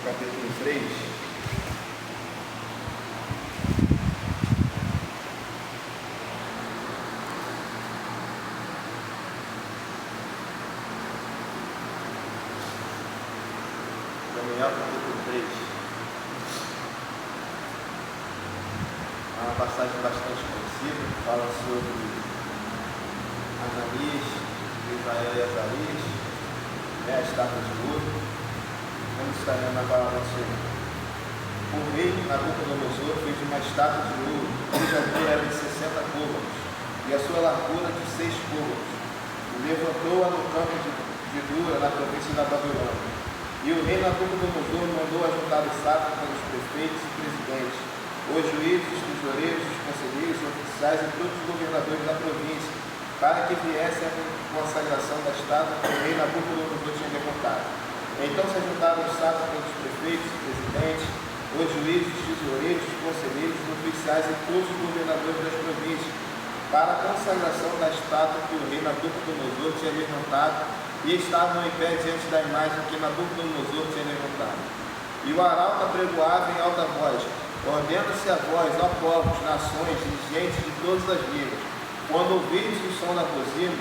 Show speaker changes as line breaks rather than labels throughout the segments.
capítulo 3. Daniel, capítulo 3. É uma passagem bastante conhecida, que fala sobre Ananias, Misael e Azarias, a estátua de ouro. Vamos estar lendo a palavra do Senhor. O rei Nabucodonosor fez uma estátua de ouro, cuja altura era de 60 côvados, e a sua largura de 6 côvados. E levantou-a no campo de Dura, na província da Babilônia. E o rei Nabucodonosor mandou ajuntar os sátrapas, os prefeitos e presidentes, os juízes, os tesoureiros, os conselheiros, os oficiais e todos os governadores da província, para que viesse a consagração da estátua que o rei Nabucodonosor tinha levantado. Então se ajuntaram os sátrapas, os prefeitos e presidentes, os juízes, os tesoureiros, os conselheiros, os oficiais e todos os governadores das províncias, para a consagração da estátua que o rei Nabucodonosor tinha levantado, e estavam em pé diante da imagem que Nabucodonosor tinha levantado. E o arauto apregoava em alta voz: ordena-se a vós, ó povos, nações e gente de todas as línguas, quando ouvirdes o som da buzina,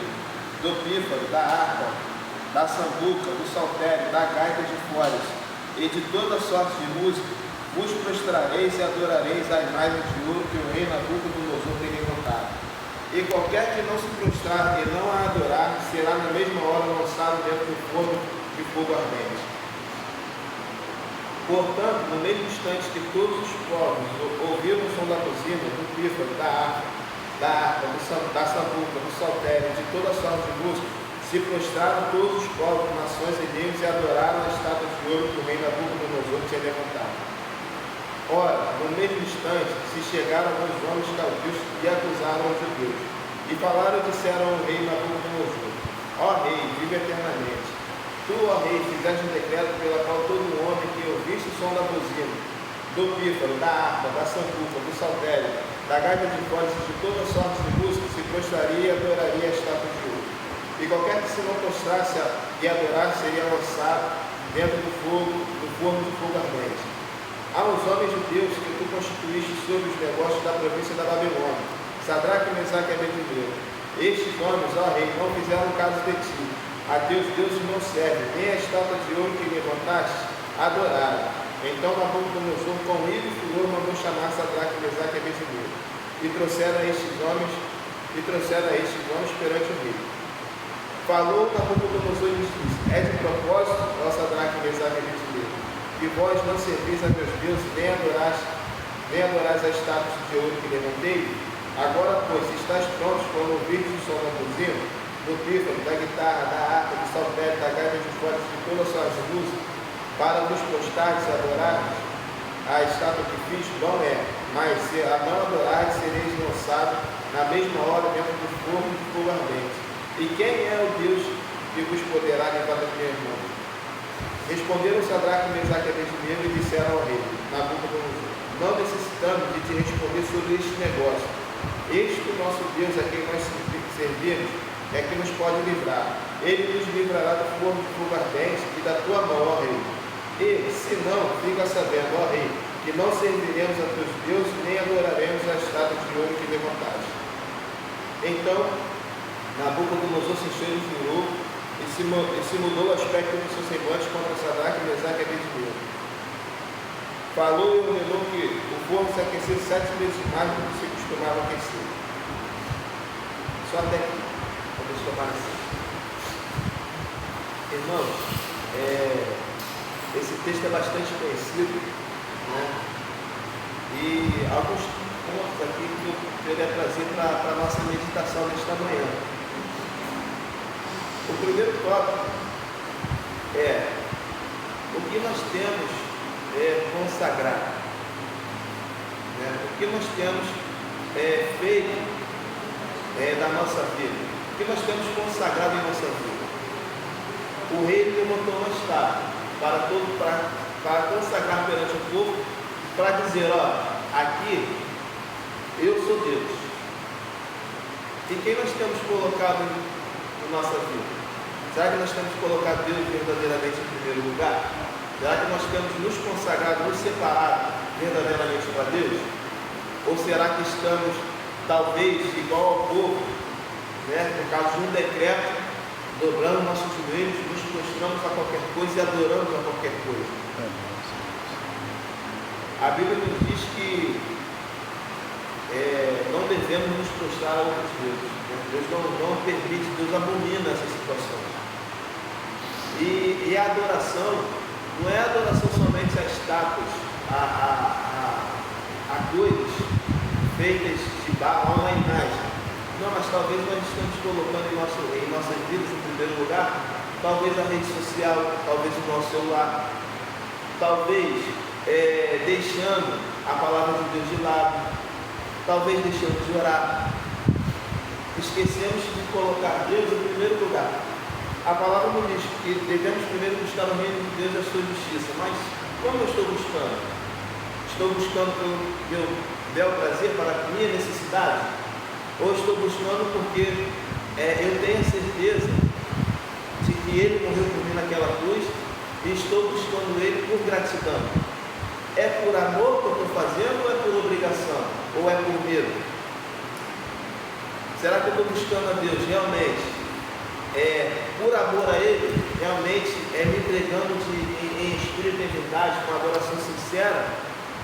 do pífaro, da harpa, da sambuca, do saltério, da gaita de foles e de toda sorte de música, vos prostrareis e adorareis a imagem de ouro que o rei Nabucodonosor tem levantado. E qualquer que não se prostrar e não a adorar, será na mesma hora lançado dentro do forno de fogo ardente. Portanto, no mesmo instante que todos os povos ouviram o som da buzina, do pífaro, da harpa, da sambuca, do saltério, de toda sorte de música, se prostraram todos os povos, nações e línguas e adoraram a estátua de ouro que o rei Nabucodonosor tinha levantado. Ora, no mesmo instante, se chegaram alguns homens caldeus e acusaram os judeus. E falaram e disseram ao rei Nabucodonosor: ó rei, vive eternamente. Tu, ó rei, fizeste um decreto pela qual todo homem que ouvisse o som da buzina, do pífaro, da harpa, da sambuca, do saltério, da gaita de foles e de toda sorte de música, se prostraria e adoraria a estátua de ouro. E qualquer que se não prostrasse e adorasse seria lançado dentro do forno de fogo ardente. Aos homens judeus que tu constituíste sobre os negócios da província da Babilônia, Sadraque, Mesaque e Abednego, estes homens, ó rei, não fizeram caso de ti, a teus deuses não servem, nem a estátua de ouro que levantaste, adoraram. Então Nabucodonosor, com ira e furor, mandou chamar Sadraque, Mesaque e Abednego, e trouxeram a estes homens perante o rei. Falou Nabucodonosor e lhes disse: é de propósito, ó Sadraque, Mesaque e Abednego, que vós não servis a meus deuses, nem adorais a estátua de ouro que levantei? Agora, pois, se estáis prontos quando ouvirdes o som da buzina, do pífaro, da guitarra, da harpa, do saltério, da gaita de foles, de toda a sorte de música, para vos prostardes e adorardes a estátua que fiz, não é, mas se a não adorardes, sereis lançados na mesma hora dentro do forno de fogo ardente. E quem é o Deus que vos poderá levar das minhas mãos? Responderam Sadraque, Mesaque e Abednego e disseram ao rei Nabucodonosor: não necessitamos de te responder sobre este negócio. Este nosso Deus, a quem nós servimos, é que nos pode livrar. Ele nos livrará do forno de fogo ardente e da tua mão, ó rei. E, se não, fica sabendo, ó rei, que não serviremos a teus deuses, nem adoraremos a estátua de ouro que levantaste. Então Nabucodonosor se encheu de furor e se mudou o aspecto dos seus semblantes contra Sadraque, Mesaque e Abednego. Falou e ordenou que o forno se aquecesse 7 vezes mais do que se costumava aquecer. Só até aqui, vamos tomar assim. Irmãos, esse texto é bastante conhecido, né? E alguns pontos aqui que eu queria trazer para a nossa meditação nesta manhã. O primeiro tópico é o que nós temos consagrado, né? O que nós temos feito da nossa vida, o que nós temos consagrado em nossa vida. O rei levantou uma estátua para consagrar perante o povo, para dizer: ó, aqui eu sou Deus. E quem nós temos colocado na nossa vida? Será que nós temos colocado Deus verdadeiramente em primeiro lugar? Será que nós temos nos consagrado, nos separado verdadeiramente para Deus? Ou será que estamos, talvez, igual ao povo, né, por causa de um decreto, dobrando nossos joelhos, nos prostramos a qualquer coisa e adoramos a qualquer coisa? A Bíblia nos diz que não devemos nos prostrar a outros deuses. Deus não permite, Deus abomina essas situações. E a adoração não é adoração somente a estátuas, a coisas feitas de barro, a uma imagem. Não, mas talvez nós estamos colocando em nossas vidas, em primeiro lugar, talvez a rede social, talvez o nosso celular, talvez deixando a palavra de Deus de lado, talvez deixando de orar. Esquecemos de colocar Deus em primeiro lugar. A palavra nos diz que devemos primeiro buscar o reino de Deus e a sua justiça. Mas como eu estou buscando? Estou buscando pelo meu bel prazer, para a minha necessidade? Ou estou buscando porque eu tenho a certeza de que Ele morreu por mim naquela cruz e estou buscando Ele por gratidão? É por amor que eu estou fazendo ou é por obrigação? Ou é por medo? Será que eu estou buscando a Deus realmente por amor a Ele? Realmente me entregando em espírito e em verdade, com adoração sincera?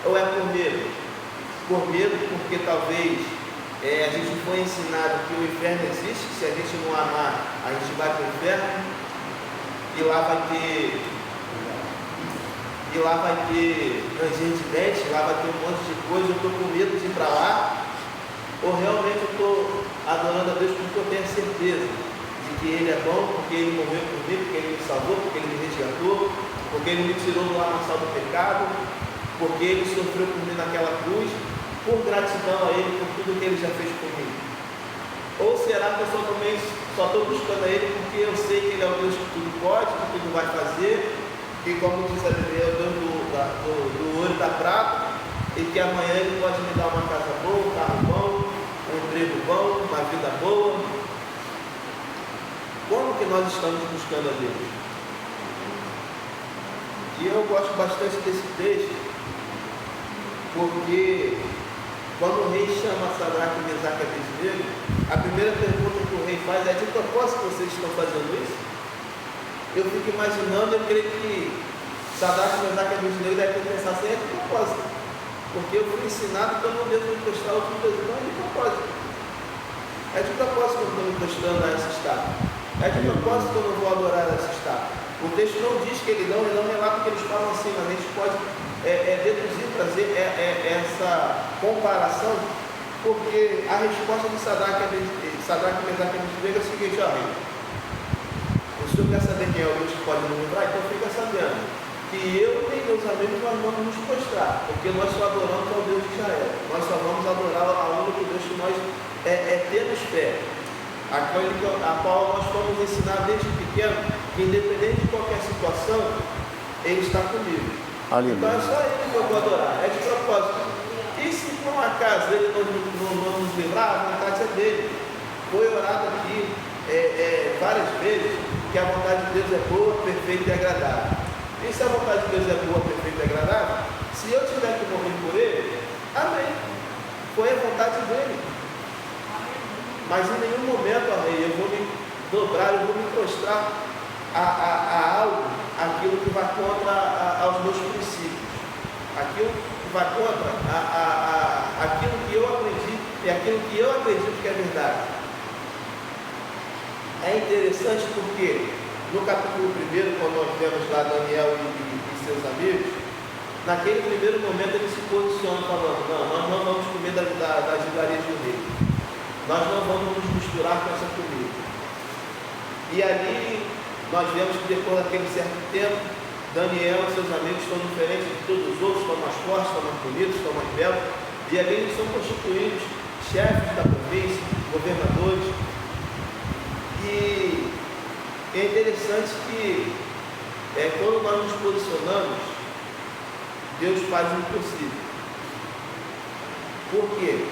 Ou é por medo? Por medo porque talvez a gente foi ensinado que o inferno existe, que se a gente não amar, a gente vai para o inferno, e lá vai ter ranger de dente, lá vai ter um monte de coisa, eu estou com medo de ir para lá, ou realmente eu estou adorando a Deus porque eu tenho a certeza de que Ele é bom, porque Ele morreu por mim, porque Ele me salvou, porque Ele me resgatou, porque Ele me tirou do lamaçal do pecado, porque Ele sofreu por mim naquela cruz, por gratidão a Ele, por tudo que Ele já fez por mim? Ou será que eu só estou buscando a Ele porque eu sei que Ele é o Deus que tudo pode, que tudo vai fazer, e como diz a Bíblia, é o Deus do ouro e da prata, e que amanhã Ele pode me dar uma casa boa, um carro bom, um emprego bom, uma vida boa? Como que nós estamos buscando a Deus? E eu gosto bastante desse texto, porque quando o rei chama Sadraque, Mesaque e Abednego, a primeira pergunta que o rei faz é: de propósito vocês estão fazendo isso? Eu fico imaginando, eu creio que Sadraque, Mesaque e Abednego devem pensar assim: é de propósito, porque eu fui ensinado que eu não devo me prostrar outro Deus. Então é de propósito. É de propósito que eu estou me prostrando a essa estátua. É de propósito que eu não vou adorar essa estátua. O texto não diz que ele não relata que eles falam assim, mas a gente pode deduzir, trazer essa comparação, porque a resposta de Sadraque, Mesaque e Abednego é a seguinte: ó, rei, o senhor quer saber quem é o Deus que pode nos livrar? Então fica sabendo que eu e meus amigos nós vamos nos prostrar, porque nós só adoramos ao Deus de Israel, nós só vamos adorar ao único Deus que nós temos fé, a qual nós fomos ensinar desde pequeno, que independente de qualquer situação, Ele está comigo. Então é só Ele que eu vou adorar, é de propósito. E se por um acaso Ele não nos livrar, a vontade é dele. Foi orado aqui várias vezes que a vontade de Deus é boa, perfeita e agradável. E se a vontade de Deus é boa, perfeita e agradável, se eu tiver que morrer por Ele, amém. Foi a vontade dele. Mas em nenhum momento, ó rei, eu vou me dobrar, eu vou me prostrar a algo, aquilo que vai contra aos meus princípios, aquilo que vai contra aquilo que eu aprendi e aquilo que eu acredito que é verdade. É interessante porque no capítulo 1, quando nós vemos lá Daniel e seus amigos, naquele primeiro momento eles se posicionam falando: não, nós não vamos comer das iguarias do rei, nós não vamos nos misturar com essa comida. E ali nós vemos que depois daquele certo tempo, Daniel e seus amigos estão diferentes de todos os outros, estão mais fortes, estão mais bonitos, estão mais belos, e ali eles são constituídos chefes da província, governadores. E é interessante que quando nós nos posicionamos, Deus faz o impossível. Por quê?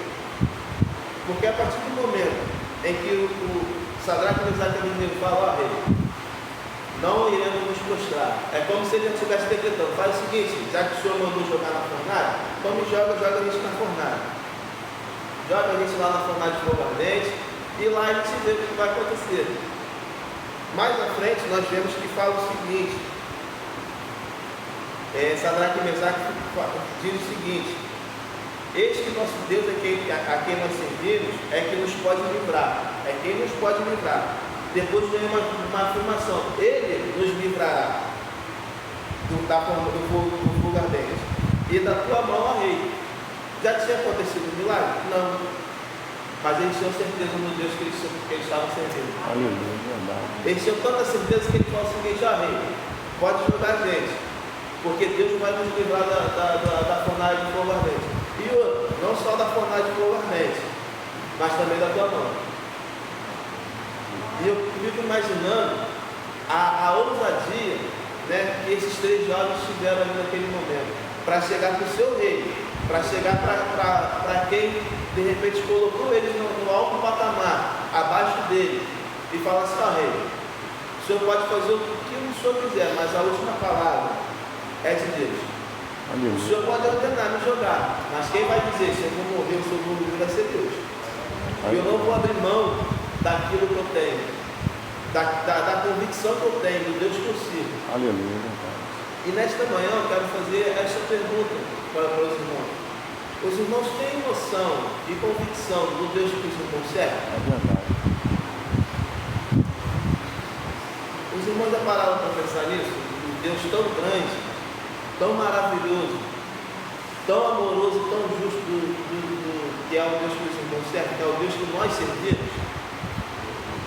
Porque a partir do momento em que o Sadraque, Mesaque e Abednego fala: ó rei, não iremos nos
prostrar. É como se ele já estivesse decretando: faz o seguinte, já que o Senhor mandou jogar na fornalha, então me joga a gente na fornalha. Joga a gente lá na fornalha de fogo ardente, e lá a gente vê o que vai acontecer. Mais à frente nós vemos que fala o seguinte, Sadraque e Mesaque diz o seguinte: eis que nosso Deus a quem nós servimos é que nos pode livrar, é quem nos pode livrar. Depois vem uma afirmação: ele nos livrará do fogo ardente e da tua mão, ó rei. Já tinha acontecido um milagre? Não. Mas eles tinham certeza no Deus que eles estavam servindo.
Aleluia.
Eles tinham tanta certeza que ele falou o seguinte: ó rei, pode jogar a gente, porque Deus vai nos livrar da fornalha de fogo ardente. E outro, não só da fornalha de fogo ardente, mas também da tua mão. E eu fico imaginando a ousadia, né, que esses três jovens tiveram ali naquele momento, para chegar para o seu rei, para chegar para quem de repente colocou eles no alto patamar, abaixo dele, e falar assim: ó rei, o senhor pode fazer o que o senhor quiser, mas a última palavra é de Deus.
Aleluia.
O senhor pode ordenar me jogar, mas quem vai dizer se eu vou morrer ou se eu vou viver vai ser Deus. E eu não vou abrir mão daquilo que eu tenho, da convicção que eu tenho, do Deus que eu sirvo.
Aleluia.
E nesta manhã eu quero fazer esta pergunta para os irmãos. Os irmãos têm noção e convicção do Deus que os irmãos servem?
É verdade.
Os irmãos já pararam para pensar nisso? Um Deus tão grande, tão maravilhoso, tão amoroso, tão justo, que é o Deus que os irmãos servem, que é o Deus que nós servimos.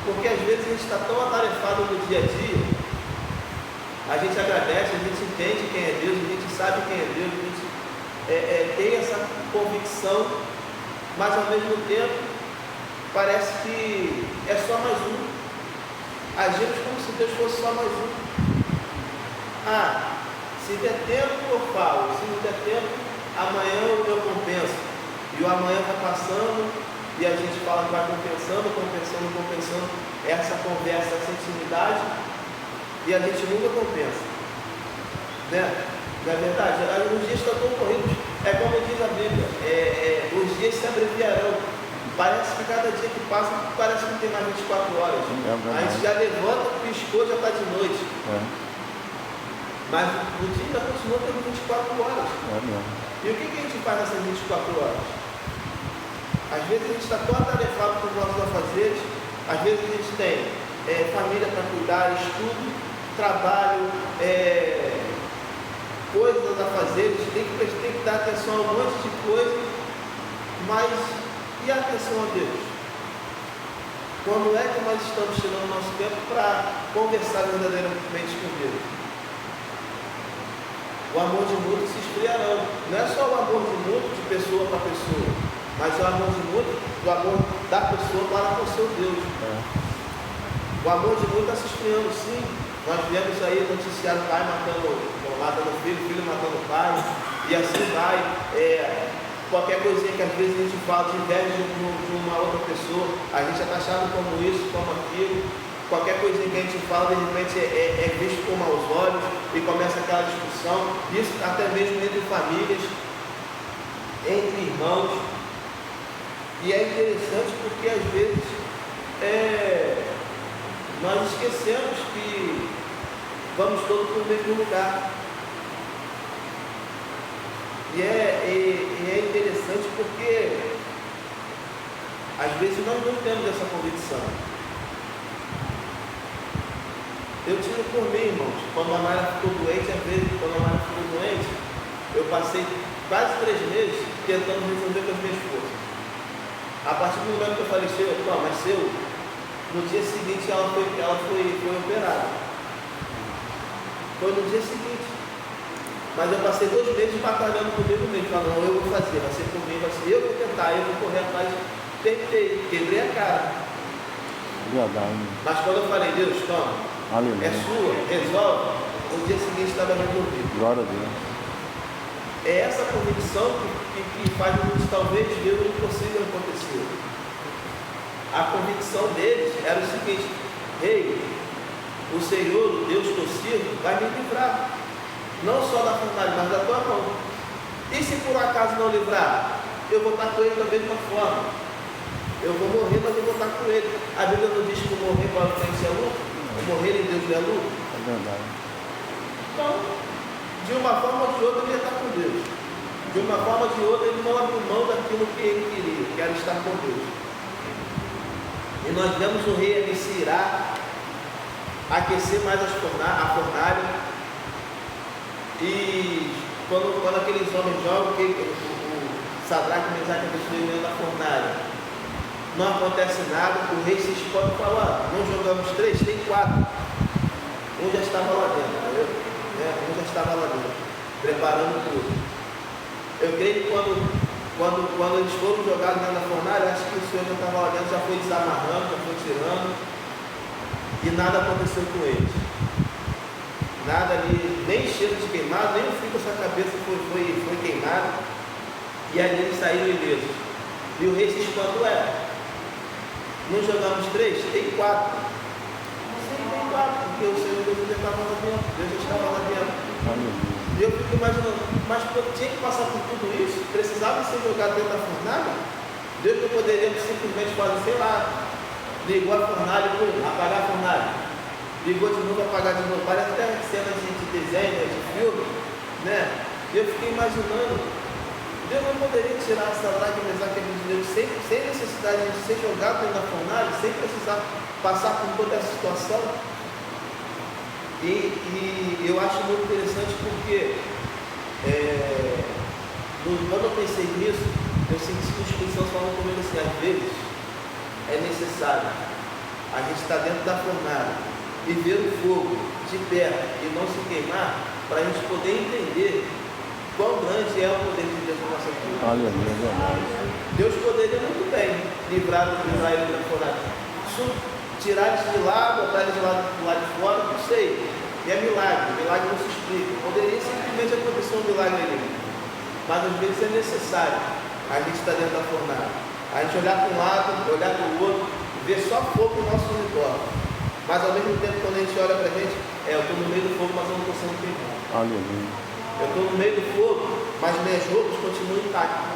Porque às vezes a gente está tão atarefado no dia a dia, a gente agradece, a gente entende quem é Deus, a gente sabe quem é Deus, a gente tem essa convicção, mas ao mesmo tempo parece que é só mais um. Agimos como se Deus fosse só mais um. Se der tempo eu falo, se não der tempo, amanhã eu compenso. E o amanhã vai passando e a gente fala que vai compensando. Essa conversa, essa intimidade, e a gente nunca compensa. Né? Não é verdade? Os dias estão tão corridos. É como diz a Bíblia, os dias se abreviarão. Parece que cada dia que passa, parece que não tem mais 24 horas. A gente já levanta, piscou, já está de noite. Mas o dia ainda continua tendo 24 horas. E o que a gente faz nessas 24 horas? Às vezes a gente está tão atarefado com os nossos afazeres, às vezes a gente tem família para cuidar, estudo, trabalho, coisas a fazer, a gente tem que dar atenção a um monte de coisa, mas e a atenção a Deus? Quando é que nós estamos tirando o nosso tempo para conversar verdadeiramente com Deus? O amor de muitos se esfriarão. Não é só o amor de muitos de pessoa para pessoa, mas o amor de muitos, o amor da pessoa para com o seu Deus. O amor de muitos está se esfriando, sim. Nós vemos aí noticiar o pai matando o filho, o filho matando o pai, e assim vai. Qualquer coisinha que às vezes a gente fala de inveja de uma outra pessoa, a gente é taxado como isso, como aquilo. Qualquer coisinha que a gente fala, de repente é visto com maus olhos e começa aquela discussão, isso até mesmo entre famílias, entre irmãos. E é interessante porque às vezes nós esquecemos que vamos todos para o mesmo lugar. E é interessante porque às vezes nós não temos essa convicção. Eu tiro por mim, irmãos, quando a Mara ficou doente, eu passei quase 3 meses tentando resolver com as minhas forças. A partir do momento que eu falei, no dia seguinte ela foi operada. Foi no dia seguinte. Mas eu passei 2 meses batalhando comigo mesmo, falando: não, eu vou fazer, vai ser por mim, eu vou tentar, eu vou correr atrás. Tentei, quebrei a cara. Mas quando eu falei: Deus, toma, é sua, resolve, no dia seguinte estava resolvido.
Glória a Deus.
É essa convicção que faz com que talvez Deus não consiga acontecer. A convicção deles era o seguinte: Rei, o Senhor, o Deus que eu sirvo, vai vai me livrar. Não só da fornalha, mas da tua mão. E se por acaso não livrar, eu vou estar com ele da mesma forma. Eu vou morrer, mas eu vou estar com ele. A Bíblia não diz que o morrer para o crente é lucro? O morrer em Deus é lucro?
É verdade.
Então, de uma forma ou de outra, ele ia estar com Deus. De uma forma ou de outra, ele não abriu mão daquilo que ele queria, que era estar com Deus. E nós vemos o rei ali se irar, aquecer mais a fornalha. E quando aqueles homens jogam, o Sadraque, Mesaque e Abednego dentro da fornalha, não acontece nada, o rei se expõe e fala: não jogamos 3, tem 4. Um já estava lá dentro, entendeu? Um já estava lá dentro, preparando tudo. Eu creio que quando eles foram jogados dentro da fornalha, acho que o Senhor já estava lá dentro, já foi desamarrando, já foi tirando, e nada aconteceu com eles. Nada ali, nem cheiro de queimado, nem o fio da sua cabeça foi queimado, e ali eles saíram ilesos. E o rei se espantou: não jogamos 3? Tem 4. Sim, tem 4, porque o Senhor Deus já estava lá dentro, Deus já estava lá dentro. E eu fico imaginando, mas tinha que passar por tudo isso? Precisava ser jogado dentro da fornalha? Deus não poderia simplesmente fazer, sei lá, ligou a fornalha, apagar a fornalha, ligou de novo, apagar de novo. Parece até cenas de desenho, de filme, né? E eu fiquei imaginando, Deus não poderia tirar essa lágrima, Mesaque e Abednego sem necessidade de ser jogado dentro da fornalha, sem precisar passar por toda essa situação. E eu acho muito interessante porque quando eu pensei nisso, eu senti que o Espírito Santo falando comigo assim: às vezes é necessário a gente estar dentro da fornalha e ver o fogo de perto e não se queimar, para a gente poder entender quão grande é o poder de Deus na nossa vida. Deus poderia muito bem livrar de Israel da fornalha, tirar eles de lá, botar eles lá do lado de fora, não sei. E é milagre, milagre não se explica. Poderia simplesmente acontecer um milagre ali. Mas às vezes é necessário a gente estar dentro da fornalha, a gente olhar para um lado, olhar para o outro, ver só fogo no nosso redor. Mas ao mesmo tempo, quando a gente olha para a gente, eu estou no meio do fogo, mas eu não estou sendo queimado. Eu estou no meio do fogo, mas minhas roupas continuam intactas.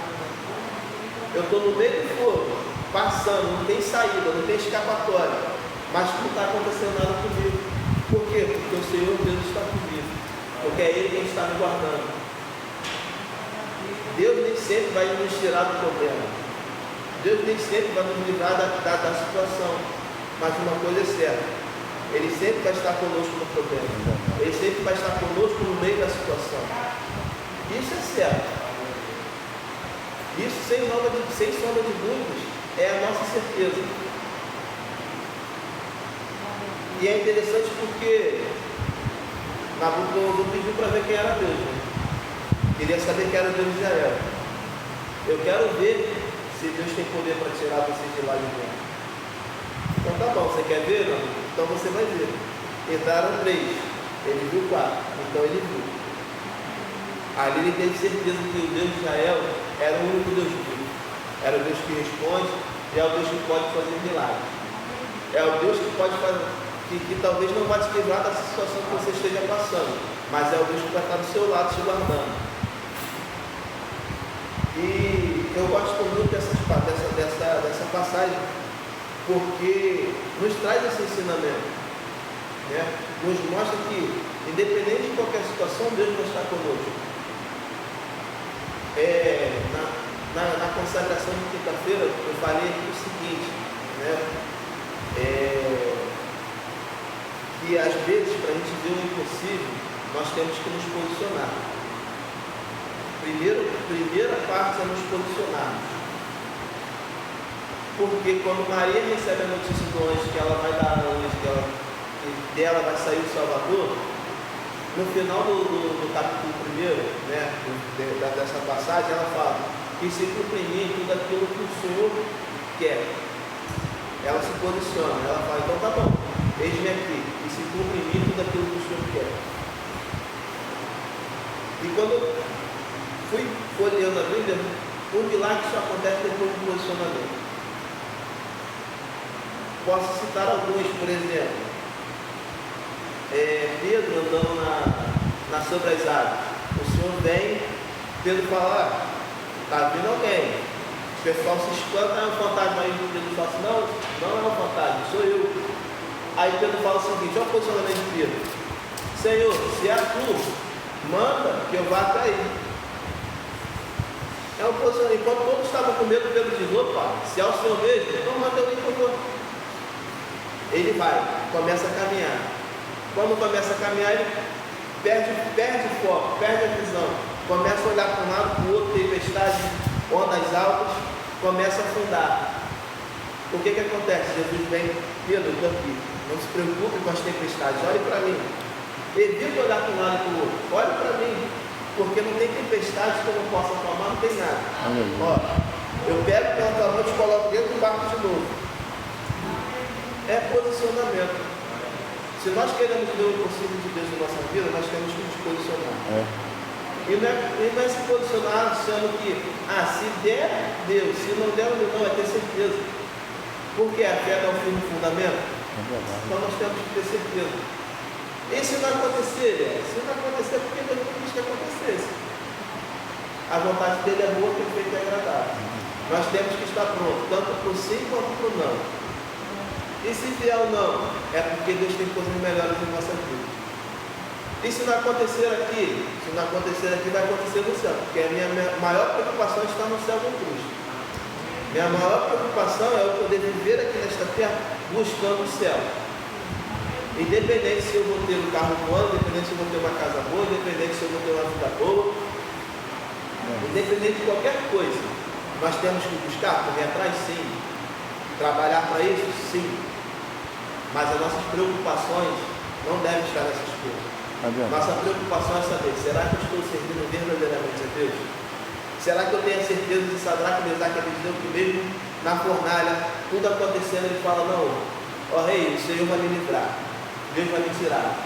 Eu estou no meio do fogo, passando, não tem saída, não tem escapatória, mas não está acontecendo nada comigo. Por quê? Porque o Senhor Deus está comigo, porque é Ele quem está me guardando. Deus nem sempre vai nos tirar do problema, Deus nem sempre vai nos livrar da situação, mas uma coisa é certa: Ele sempre vai estar conosco no problema, Ele sempre vai estar conosco no meio da situação. Isso é certo. Isso, sem sombra de dúvidas, é a nossa certeza. E é interessante porque Nabucodonosor pediu para ver quem era Deus, né? Queria saber quem era o Deus de Israel. Eu quero ver se Deus tem poder para tirar vocês de lá de dentro. Então tá bom, você quer ver? Não? Então você vai ver. Entraram 3, ele viu 4, então ele viu. Ali ele teve certeza que o Deus de Israel era o único Deus vivo. Era o Deus que responde e é o Deus que pode fazer milagres. É o Deus que pode fazer, que talvez não vai te livrar da situação que você esteja passando, mas é o Deus que vai estar do seu lado te guardando. E eu gosto muito dessa passagem, porque nos traz esse ensinamento, né? Nos mostra que, independente de qualquer situação, Deus vai estar conosco. Na consagração de quinta-feira, eu falei aqui o seguinte, né? Que às vezes, para a gente ver o impossível, nós temos que nos posicionar. Primeira parte é nos posicionarmos. Porque quando Maria recebe a notícia do anjo que ela vai dar a luz, que dela vai sair o Salvador, no final do capítulo 1, né, dessa passagem, ela fala que se cumpre em mim tudo aquilo que o Senhor quer. Ela se posiciona, ela fala: então tá bom, eis-me aqui, e se cumpre em mim tudo aquilo que o Senhor quer. E quando eu fui folheando a Bíblia, o milagre só acontece depois do posicionamento. Posso citar alguns, por exemplo, Pedro andando na sobre as águas. O Senhor vem, Pedro fala, está vindo alguém. O pessoal se espanta, é um fantasma aí. Pedro fala assim, não é um fantasma, sou eu. Aí Pedro fala o seguinte, olha o posicionamento de Pedro. Senhor, se é tu, manda que eu vá até aí. É um posicionamento. Enquanto todos estavam com medo, Pedro diz, opa, se é o Senhor mesmo, então manda eu ir, por favor. Ele vai, começa a caminhar. Quando começa a caminhar, ele perde o foco, perde a visão. Começa a olhar para um lado, para o outro, tempestade, ondas altas, começa a afundar. O que acontece? Jesus vem, Pedro, eu estou aqui. Não se preocupe com as tempestades, olhe para mim. Evita olhar para um lado e para o outro. Olhe para mim, porque não tem tempestade que eu não possa acalmar, não tem nada. Ó, eu pego pela tua mão e te coloco dentro do barco de novo. É posicionamento. Se nós queremos ver o possível de Deus na nossa vida, nós temos que nos posicionar. E não é se posicionar achando que, se der, Deus, se não der, não, é ter certeza. Porque a fé dá um firme fundamento. Então nós temos que ter certeza. E se não acontecer? Se não acontecer, porque Deus não quis que acontecesse. A vontade dele é boa, perfeita e agradável. Nós temos que estar prontos, tanto para o sim quanto para o não. E se vier o não, é porque Deus tem coisas melhores em nossa vida. E se não acontecer aqui, vai acontecer no céu, porque a minha maior preocupação está no céu com Cristo. Minha maior preocupação é eu poder viver aqui nesta terra buscando o céu. Independente se eu vou ter um carro voando, independente se eu vou ter uma casa boa, independente se eu vou ter uma vida boa, independente de qualquer coisa, nós temos que buscar, correr atrás, sim. Trabalhar para isso, sim. Mas as nossas preocupações não devem estar nessas coisas. Nossa preocupação é saber, será que eu estou servindo verdadeiramente a Deus? Será que eu tenho a certeza de Sadraque, Mesaque e Abednego que mesmo na fornalha, tudo acontecendo, ele fala, não, ó rei, o Senhor vai me livrar, Deus vai me tirar.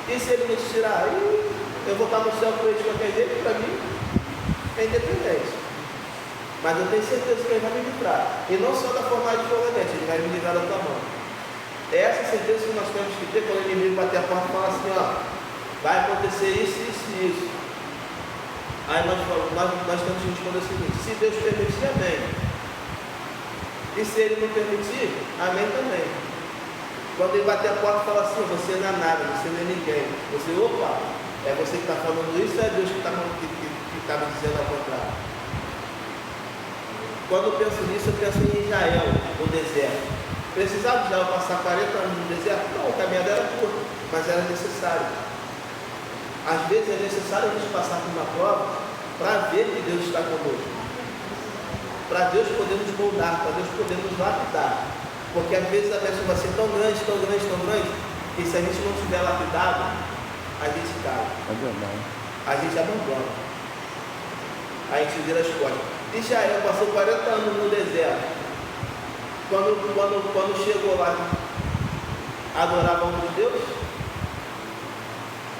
E se ele me tirar, eu vou estar no céu com ele de qualquer jeito, para mim é independente. Mas eu tenho certeza que ele vai me livrar. E não só da fornalha de fogonete, ele vai me livrar da tua mão. É essa certeza que nós temos que ter quando o inimigo bater a porta e falar assim, vai acontecer isso, isso e isso. Aí nós temos que responder o seguinte, se Deus permitir, amém. E se ele não permitir, amém também. Quando ele bater a porta e falar assim, você não é nada, você não é ninguém. Você, opa, é você que está falando isso, é Deus que está me dizendo ao contrário. Quando eu penso nisso, eu penso em Israel, no deserto. Precisava Israel passar 40 anos no deserto? Não, a caminhada era curta, mas era necessário. Às vezes é necessário a gente passar por uma prova para ver que Deus está conosco. Para Deus poder nos moldar, para Deus poder nos lapidar. Porque às vezes a bênção vai ser tão grande, tão grande, tão grande, que se a gente não tiver lapidado, a gente cai. A gente abandona. A gente vira as costas. Israel passou 40 anos no deserto. Quando chegou lá, adorava um Deus,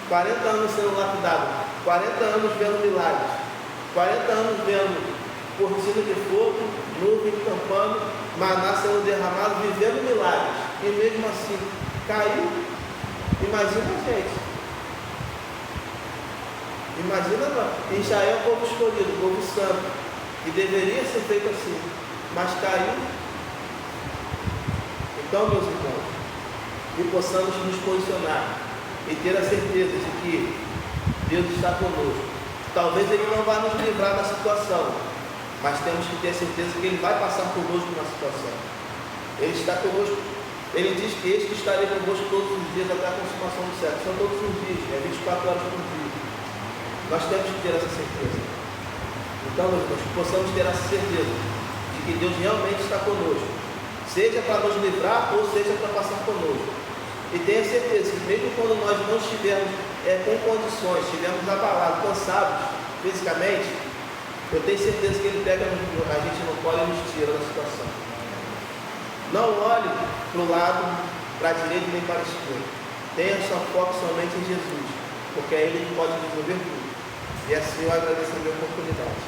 40 anos sendo lapidado, 40 anos vendo milagres, 40 anos vendo cortina de fogo, nuvem campando, maná sendo derramado, vivendo milagres, e mesmo assim caiu. Imagina a gente. Imagina Israel, povo escolhido, povo santo, que deveria ser feito assim, mas caiu. Então, meus irmãos, que possamos nos posicionar e ter a certeza de que Deus está conosco. Talvez Ele não vá nos livrar da situação, mas temos que ter certeza que Ele vai passar conosco na situação. Ele está conosco. Ele diz que este estarei convosco todos os dias até a consumação do século. São todos os dias, é 24 horas por dia. Nós temos que ter essa certeza. Então, meus irmãos, que possamos ter essa certeza de que Deus realmente está conosco, seja para nos livrar ou seja para passar conosco. E tenha certeza que mesmo quando nós não estivermos com condições, estivermos abalados, cansados fisicamente, eu tenho certeza que Ele pega a gente no colo e nos tira da situação. Não olhe para o lado, para a direita nem para a esquerda. Tenha seu foco somente em Jesus, porque é Ele que pode resolver tudo. E assim eu agradeço a minha oportunidade.